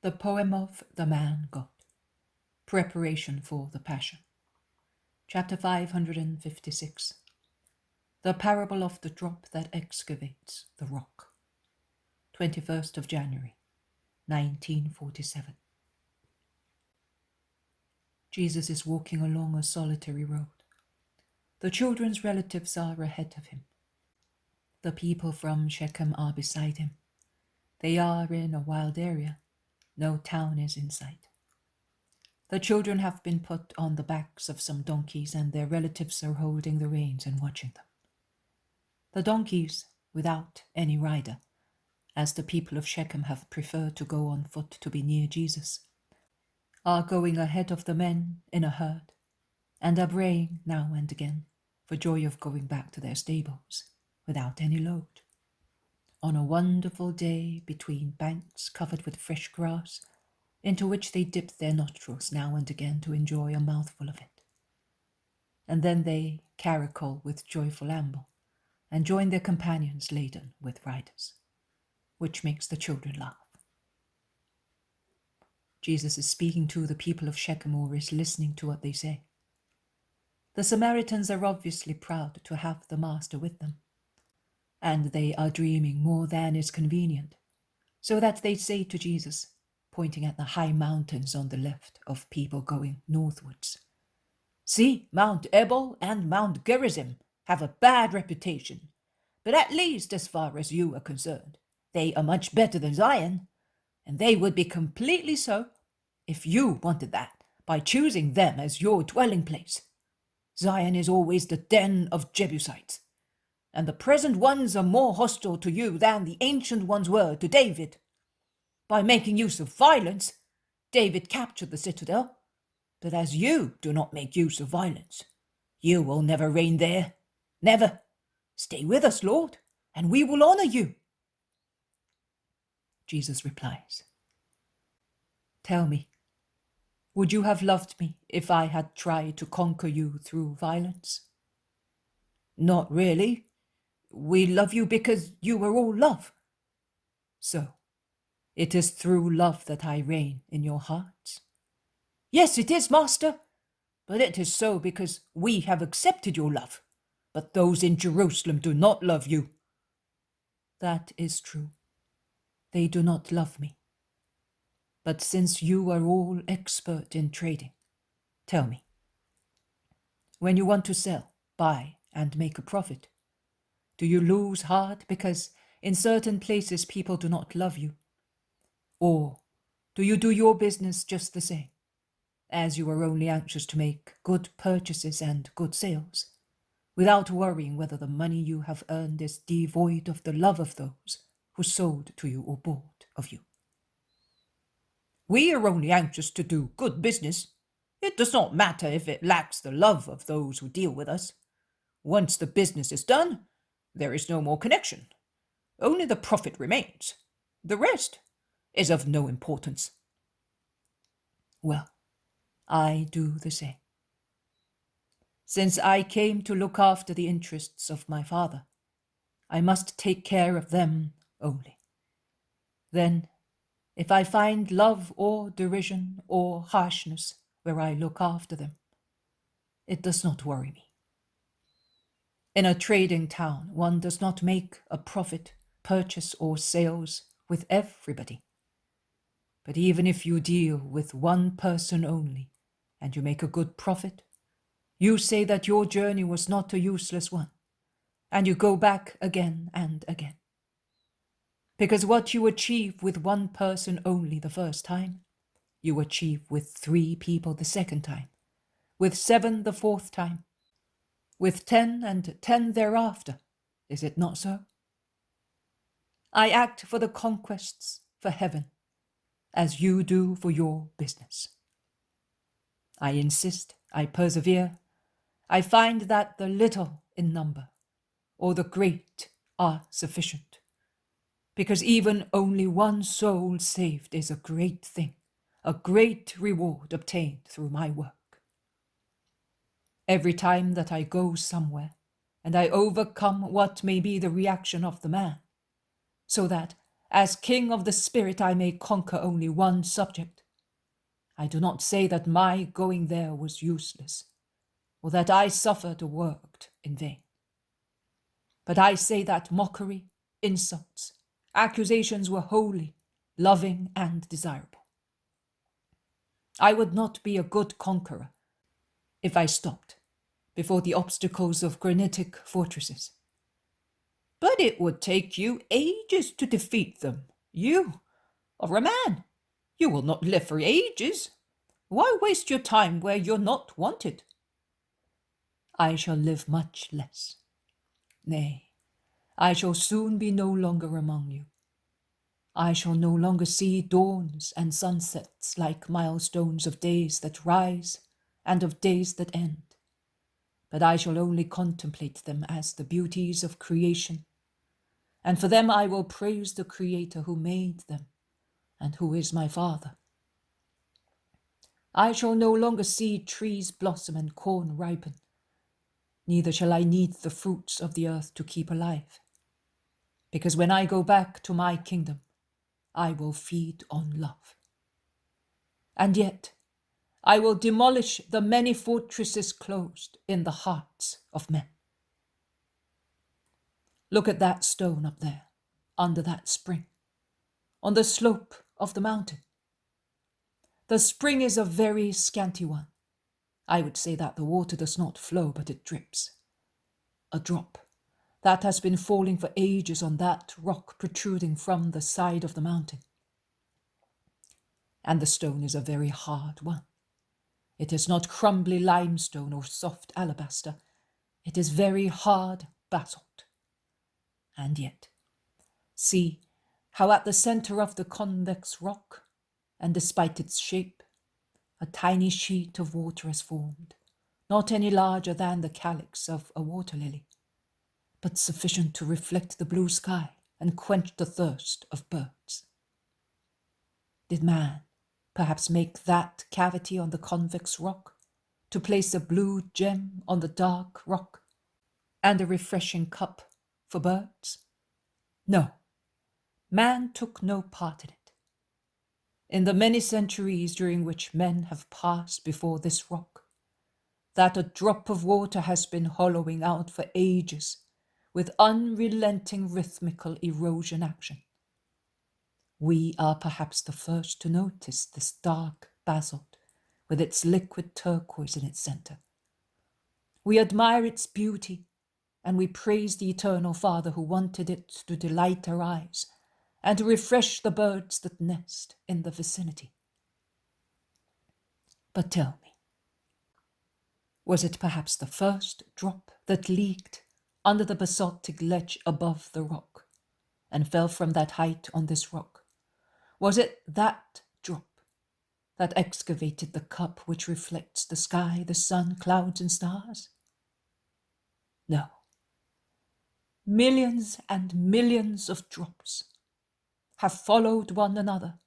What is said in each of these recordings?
The Poem of the Man God. Preparation for the Passion. Chapter 556. The Parable of the Drop that Excavates the Rock. 21st of January, 1947. Jesus is walking along a solitary road. The children's relatives are ahead of him. The people from Shechem are beside him. They are in a wild area. No town is in sight. The children have been put on the backs of some donkeys, and their relatives are holding the reins and watching them. The donkeys, without any rider, as the people of Shechem have preferred to go on foot to be near Jesus, are going ahead of the men in a herd, and are braying now and again for joy of going back to their stables without any load. On a wonderful day, between banks covered with fresh grass, into which they dip their nostrils now and again to enjoy a mouthful of it. And then they caracole with joyful amble, and join their companions laden with riders, which makes the children laugh. Jesus is speaking to the people of Shechem, or is listening to what they say. The Samaritans are obviously proud to have the Master with them, and they are dreaming more than is convenient, so that they say to Jesus, pointing at the high mountains on the left of people going northwards, "See, Mount Ebal and Mount Gerizim have a bad reputation, but at least as far as you are concerned, they are much better than Zion, and they would be completely so if you wanted that by choosing them as your dwelling place. Zion is always the den of Jebusites, and the present ones are more hostile to you than the ancient ones were to David. By making use of violence, David captured the citadel, but as you do not make use of violence, you will never reign there. Never. Stay with us, Lord, and we will honor you." Jesus replies, "Tell me, would you have loved me if I had tried to conquer you through violence?" "Not really. We love you because you are all love." "So, it is through love that I reign in your hearts?" "Yes, it is, Master, but it is so because we have accepted your love, but those in Jerusalem do not love you." "That is true. They do not love me. But since you are all expert in trading, tell me, when you want to sell, buy, and make a profit, do you lose heart because in certain places people do not love you? Or do you do your business just the same, as you are only anxious to make good purchases and good sales, without worrying whether the money you have earned is devoid of the love of those who sold to you or bought of you?" "We are only anxious to do good business. It does not matter if it lacks the love of those who deal with us. Once the business is done, there is no more connection. Only the profit remains. The rest is of no importance." "Well, I do the same. Since I came to look after the interests of my Father, I must take care of them only. Then, if I find love or derision or harshness where I look after them, it does not worry me. In a trading town, one does not make a profit, purchase, or sales with everybody. But even if you deal with one person only, and you make a good profit, you say that your journey was not a useless one, and you go back again and again. Because what you achieve with one person only the first time, you achieve with 3 people the second time, with 7 the fourth time, with 10 and 10 thereafter. Is it not so? I act for the conquests for heaven, as you do for your business. I insist, I persevere, I find that the little in number or the great are sufficient, because even only one soul saved is a great thing, a great reward obtained through my work. Every time that I go somewhere, and I overcome what may be the reaction of the man, so that, As king of the spirit, I may conquer only one subject. I do not say that my going there was useless, or that I suffered or worked in vain. But I say that mockery, insults, accusations were holy, loving, and desirable. I would not be a good conqueror if I stopped before the obstacles of granitic fortresses. But it would take you ages to defeat them. You are a man. You will not live for ages. Why waste your time where you're not wanted? I shall live much less. Nay, I shall soon be no longer among you. I shall no longer see dawns and sunsets like milestones of days that rise and of days that end, but I shall only contemplate them as the beauties of creation, and for them I will praise the Creator who made them and who is my Father. I shall no longer see trees blossom and corn ripen, neither shall I need the fruits of the earth to keep alive, because when I go back to my kingdom, I will feed on love. And yet, I will demolish the many fortresses closed in the hearts of men. Look at that stone up there, under that spring, on the slope of the mountain. The spring is a very scanty one. I would say that the water does not flow, but it drips. A drop that has been falling for ages on that rock protruding from the side of the mountain. And the stone is a very hard one. It is not crumbly limestone or soft alabaster. It is very hard basalt. And yet, see how at the center of the convex rock, and despite its shape, a tiny sheet of water has formed, not any larger than the calyx of a water lily, but sufficient to reflect the blue sky and quench the thirst of birds. Did man perhaps make that cavity on the convex rock to place a blue gem on the dark rock and a refreshing cup for birds? No, man took no part in it. In the many centuries during which men have passed before this rock, that a drop of water has been hollowing out for ages with unrelenting rhythmical erosion action. We are perhaps the first to notice this dark basalt with its liquid turquoise in its center. We admire its beauty, and we praise the Eternal Father who wanted it to delight our eyes and to refresh the birds that nest in the vicinity. But tell me, was it perhaps the first drop that leaked under the basaltic ledge above the rock and fell from that height on this rock? Was it that drop that excavated the cup which reflects the sky, the sun, clouds, and stars? No. Millions and millions of drops have followed one another,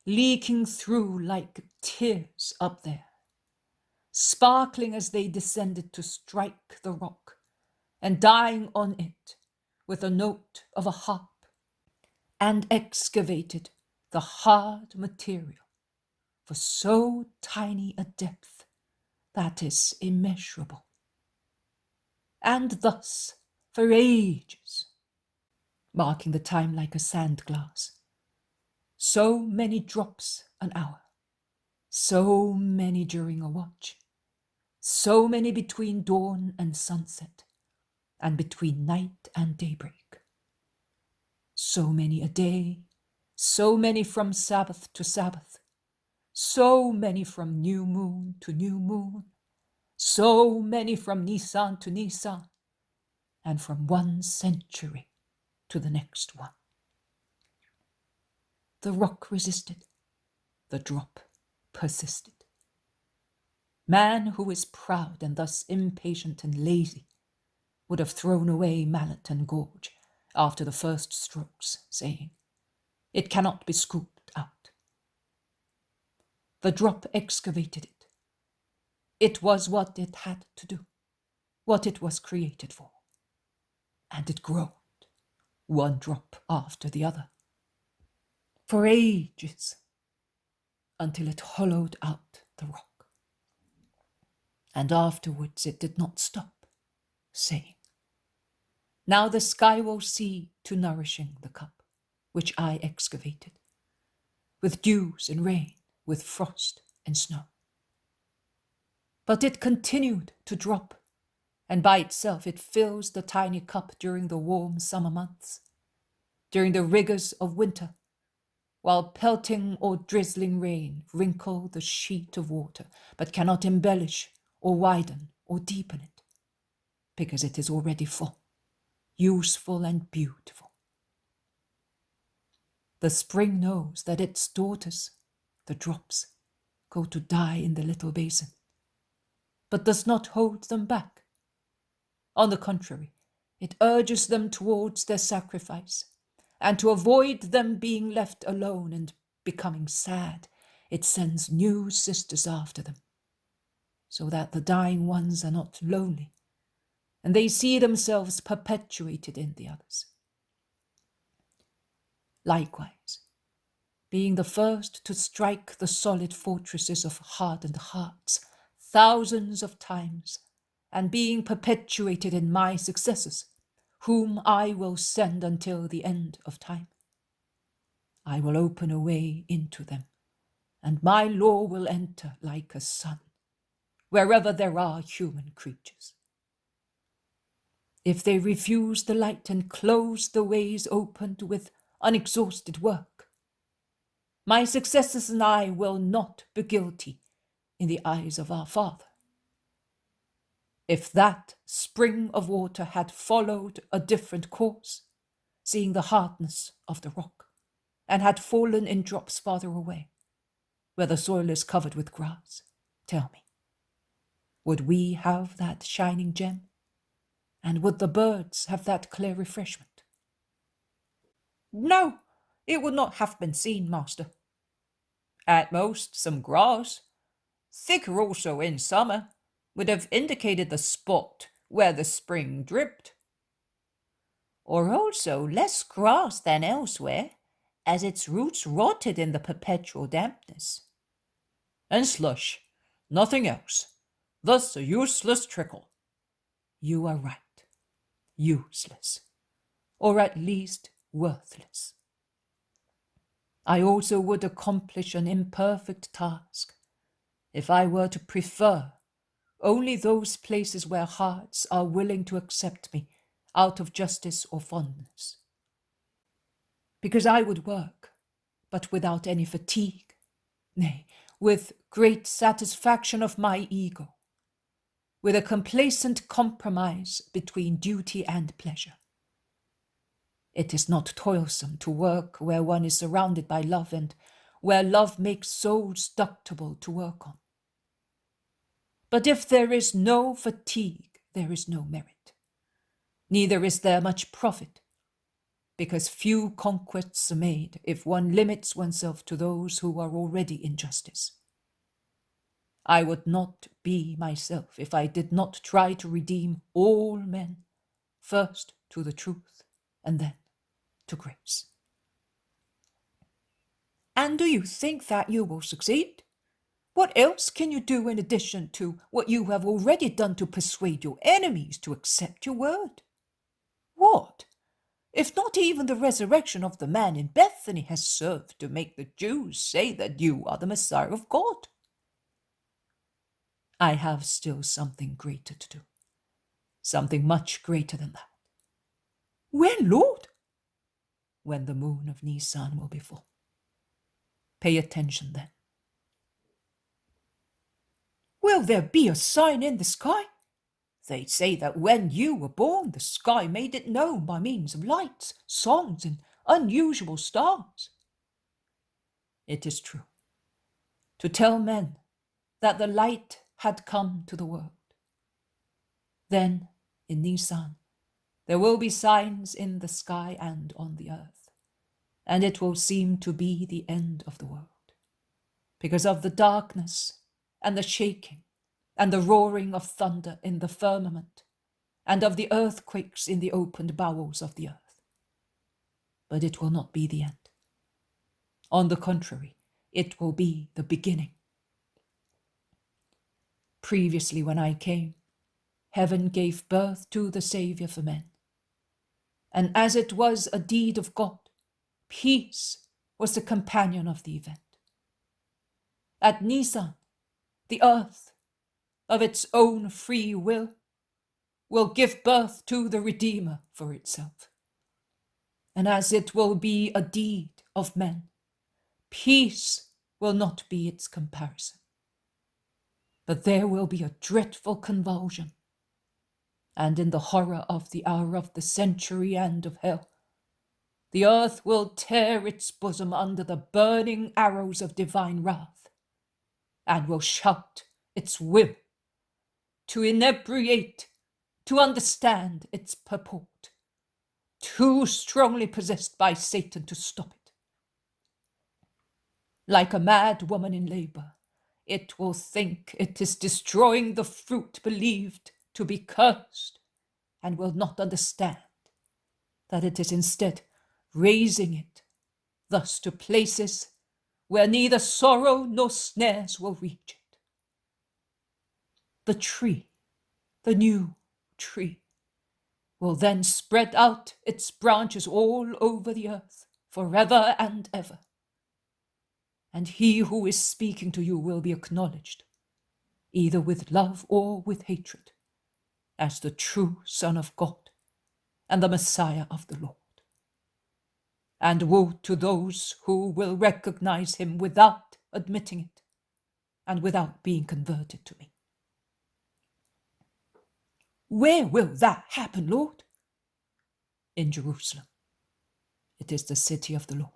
leaking through like tears up there, sparkling as they descended to strike the rock, and dying on it with a note of a harp, and excavated the hard material for so tiny a depth that is immeasurable. And thus, for ages, marking the time like a sand glass, so many drops an hour, so many during a watch, so many between dawn and sunset, and between night and daybreak. So many a day, so many from Sabbath to Sabbath, so many from new moon to new moon, so many from Nisan to Nisan, and from one century to the next one. The rock resisted, the drop persisted. Man who is proud and thus impatient and lazy would have thrown away mallet and gouge after the first strokes, saying, "It cannot be scooped out." The drop excavated it. It was what it had to do, what it was created for. And it groaned, one drop after the other. for ages, until it hollowed out the rock. And afterwards it did not stop, saying, "Now the sky will see to nourishing the cup, which I excavated, with dews and rain, with frost and snow." But it continued to drop, and by itself it fills the tiny cup during the warm summer months, during the rigors of winter, while pelting or drizzling rain wrinkle the sheet of water, but cannot embellish or widen or deepen it, because it is already full, useful and beautiful. The spring knows that its daughters, the drops, go to die in the little basin, but does not hold them back. On the contrary, it urges them towards their sacrifice, and to avoid them being left alone and becoming sad, it sends new sisters after them, so that the dying ones are not lonely, and they see themselves perpetuated in the others. Likewise, being the first to strike the solid fortresses of hardened hearts thousands of times, and being perpetuated in my successors, whom I will send until the end of time, I will open a way into them, and my law will enter like a sun, wherever there are human creatures. If they refuse the light and close the ways opened with unexhausted work, my successors and I will not be guilty in the eyes of our Father. If that spring of water had followed a different course, seeing the hardness of the rock, and had fallen in drops farther away, where the soil is covered with grass, tell me, would we have that shining gem? And would the birds have that clear refreshment? No, it would not have been seen, master. At most, some grass, thicker also in summer, would have indicated the spot where the spring dripped. Or also less grass than elsewhere, as its roots rotted in the perpetual dampness. And slush, nothing else, thus a useless trickle. You are right, useless, or at least worthless. I also would accomplish an imperfect task if I were to prefer only those places where hearts are willing to accept me out of justice or fondness. Because I would work, but without any fatigue, nay, with great satisfaction of my ego, with a complacent compromise between duty and pleasure. It is not toilsome to work where one is surrounded by love and where love makes souls ductible to work on. But if there is no fatigue, there is no merit. Neither is there much profit, because few conquests are made if one limits oneself to those who are already in justice. I would not be myself if I did not try to redeem all men, first to the truth and then to grace. And do you think that you will succeed? What else can you do in addition to what you have already done to persuade your enemies to accept your word? What, if not even the resurrection of the man in Bethany has served to make the Jews say that you are the Messiah of God? I have still something greater to do, something much greater than that. When, Lord? When the moon of Nisan will be full. Pay attention then. Will there be a sign in the sky? They say that when you were born, the sky made it known by means of lights, songs, and unusual stars. It is true, to tell men that the light had come to the world. Then, in Nisan, there will be signs in the sky and on the earth, and it will seem to be the end of the world, because of the darkness and the shaking and the roaring of thunder in the firmament, and of the earthquakes in the opened bowels of the earth. But it will not be the end. On the contrary, it will be the beginning. Previously, when I came, heaven gave birth to the Saviour for men. And as it was a deed of God, peace was the companion of the event. At Nisan, the earth, of its own free will give birth to the Redeemer for itself. And as it will be a deed of men, peace will not be its comparison. But there will be a dreadful convulsion, and in the horror of the hour of the century and of hell, the earth will tear its bosom under the burning arrows of divine wrath, and will shout its will to inebriate, to understand its purport, too strongly possessed by Satan to stop it. Like a mad woman in labor, it will think it is destroying the fruit believed to be cursed, and will not understand that it is instead raising it, thus to places where neither sorrow nor snares will reach it. The tree, the new tree, will then spread out its branches all over the earth, forever and ever. And he who is speaking to you will be acknowledged, either with love or with hatred, as the true Son of God and the Messiah of the Lord. And woe to those who will recognize him without admitting it and without being converted to me. Where will that happen, Lord? In Jerusalem. It is the city of the Lord.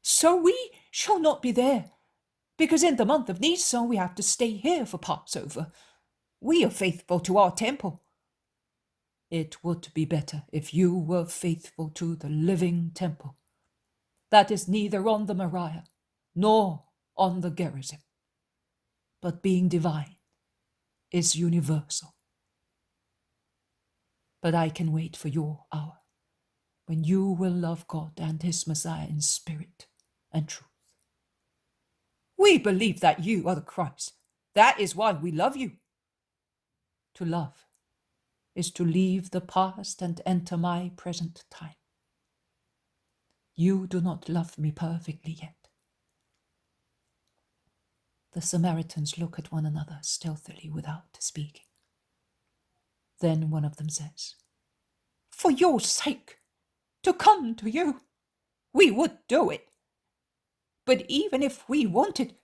So we shall not be there, because in the month of Nisan we have to stay here for Passover. We are faithful to our temple. It would be better if you were faithful to the living temple, that is neither on the Moriah nor on the Gerizim, but being divine, is universal. But I can wait for your hour, when you will love God and his Messiah in spirit and truth. We believe that you are the Christ. That is why we love you. To love is to leave the past and enter my present time. You do not love me perfectly yet. The Samaritans look at one another stealthily without speaking. Then one of them says, "For your sake, to come to you, we would do it. But even if we wanted,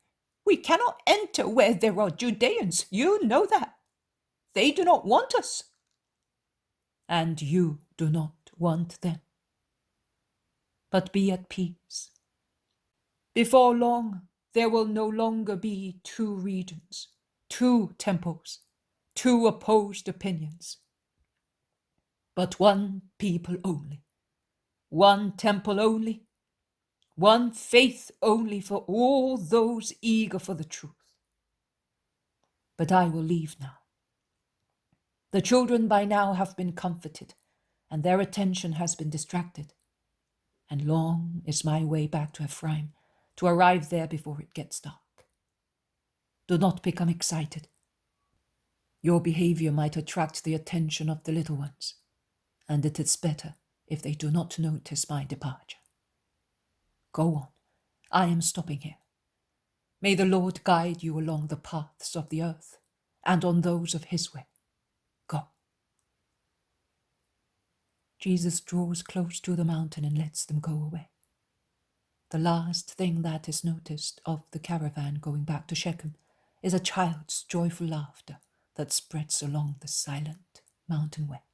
we cannot enter where there are Judeans. You know that. They do not want us. And you do not want them. But be at peace. Before long, there will no longer be two regions, two temples, two opposed opinions, but one people only, one temple only, one faith only for all those eager for the truth. But I will leave now. The children by now have been comforted, and their attention has been distracted. And long is my way back to Ephraim, to arrive there before it gets dark. Do not become excited. Your behavior might attract the attention of the little ones, and it is better if they do not notice my departure. Go on. I am stopping here. May the Lord guide you along the paths of the earth and on those of his way. Go." Jesus draws close to the mountain and lets them go away. The last thing that is noticed of the caravan going back to Shechem is a child's joyful laughter that spreads along the silent mountain way.